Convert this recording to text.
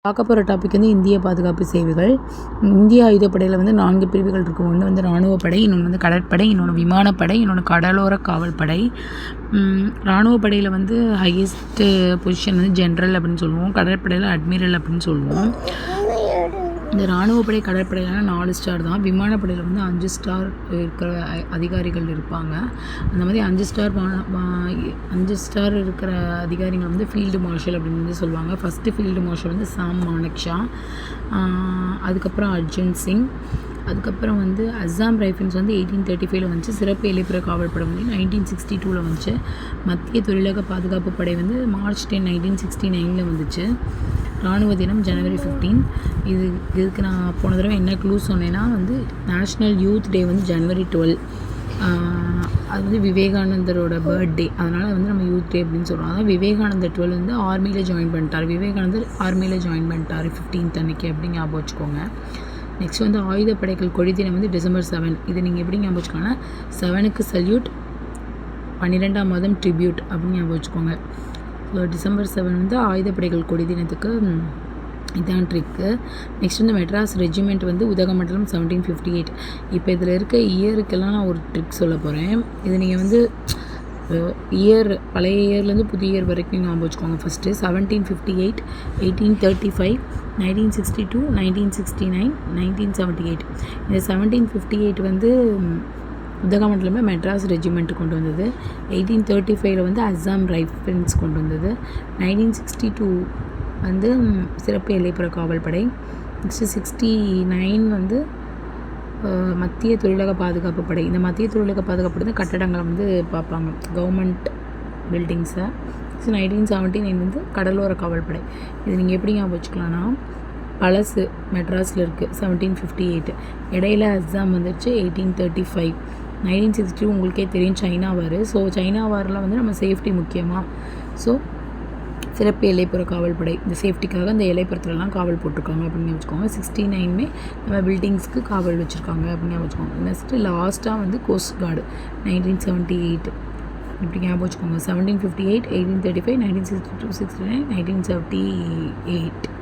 பார்க்க போகிற டாபிக் வந்து இந்திய பாதுகாப்பு சேவைகள். இந்திய ஆயுதப்படையில் வந்து 4 பிரிவுகள் இருக்குது. ஒன்று வந்து இராணுவப்படை, இன்னொன்று வந்து கடற்படை, இன்னொன்று விமானப்படை, இன்னொன்று கடலோர காவல் படை. இராணுவப்படையில் வந்து ஹையஸ்ட்டு பொசிஷன் வந்து ஜென்ரல் அப்படின்னு சொல்லுவோம். கடற்படையில் அட்மிரல் அப்படின்னு சொல்லுவோம். இந்த இராணுவப்படை கடற்படையில் 4 ஸ்டார் தான். விமானப்படையில் வந்து 5 ஸ்டார் இருக்கிற அதிகாரிகள் இருப்பாங்க. அந்த மாதிரி 5 ஸ்டார் இருக்கிற அதிகாரிகள் வந்து ஃபீல்டு மார்ஷல் அப்படின்னு வந்து சொல்லுவாங்க. ஃபஸ்ட்டு ஃபீல்டு மார்ஷல் வந்து சாம் மானக்ஷா, அதுக்கப்புறம் அர்ஜுன் சிங், அதுக்கப்புறம் வந்து அஸ்ஸாம் ரைஃபிள்ஸ் வந்து 1835 வந்துச்சு. சிறப்பு எல்லைப்புற காவல் படை வந்து 1962 வந்துச்சு. மத்திய தொழிலக பாதுகாப்பு படை வந்து March 10, 1969 வந்துச்சு. இராணுவ தினம் January 15. இதுக்கு நான் போன தடவை என்ன க்ளூ சொன்னேன்னா வந்து நேஷ்னல் யூத் டே வந்து January 12. அது வந்து விவேகானந்தரோட பர்த்டே, அதனால் வந்து நம்ம யூத் டே அப்படின்னு சொல்கிறோம். அதான் விவேகானந்தர் 12 வந்து ஆர்மியில் ஜாயின் பண்ணிட்டார். விவேகானந்தர் ஆர்மியில் ஜாயின் பண்ணிட்டார் 15th அன்னைக்கு அப்படின்னு ஞாபகம் வச்சுக்கோங்க. நெக்ஸ்ட் வந்து ஆயுதப்படைகள் கொடி தினம் வந்து December 7. இது நீங்கள் எப்படி ஞாபகம் வச்சுக்கோங்கன்னா 7க்கு சல்யூட், 12ஆம் மாதம் ட்ரிபியூட் அப்படின்னு ஞாபகம் வச்சுக்கோங்க. ஸோ December 7 வந்து ஆயுதப்படைகள் கொடி தினத்துக்கு இதான் ட்ரிக்கு. நெக்ஸ்ட் வந்து மெட்ராஸ் ரெஜிமெண்ட் வந்து உதகமண்டலம் 1758. இப்போ இதில் இருக்க இயருக்கெல்லாம் நான் ஒரு ட்ரிக் சொல்ல போகிறேன். இது நீங்கள் வந்து பழைய இயர்லேருந்து புதிய இயர் வரைக்கும் ஞாபகம் வச்சுக்கோங்க. ஃபஸ்ட்டு 1758, 1835, 1962, 1969, 1978. இந்த 1758 வந்து உதகமண்டலமில் மெட்ராஸ் ரெஜிமெண்ட் கொண்டு வந்தது. 1835 வந்து அஸ்ஸாம் ரைஃபிள்ஸ் கொண்டு வந்தது. 1962 வந்து சிறப்பு எல்லைப்புற காவல் படை. நெக்ஸ்ட்டு 69 வந்து மத்திய தொழிலக பாதுகாப்பு படை. இந்த மத்திய தொழிலக பாதுகாப்பு படை கட்டடங்களை வந்து பார்ப்பாங்க, கவர்மெண்ட் பில்டிங்ஸை. 1979 வந்து கடலோர காவல் படை. இது நீங்கள் எப்படி ஞாபகம் வச்சுக்கலாம்னா பழசு மெட்ராஸில் இருக்குது 1758, இடையில அஸ்ஸாம் வந்துடுச்சு 1835. 1962 உங்களுக்கே தெரியும் சைனா வார். ஸோ சைனா வாரில் வந்து நம்ம சேஃப்டி முக்கியமாக. ஸோ சிறப்பு எல்லைப்புற காவல் படை இந்த சேஃப்டிக்காக இந்த எல்லைப்புறத்துலலாம் காவல் போட்டிருக்காங்க அப்படின்னு வச்சுக்கோங்க. 69 நம்ம பில்டிங்ஸ்க்கு காவல் வச்சுருக்காங்க அப்படின்னு வச்சுக்கோங்க. நெக்ஸ்ட்டு லாஸ்ட்டாக வந்து கோஸ்ட் கார்டு 1978 இப்படி ஞாபகம் வச்சுக்கோங்க. 1758, 1835, 1962, 69, 1978.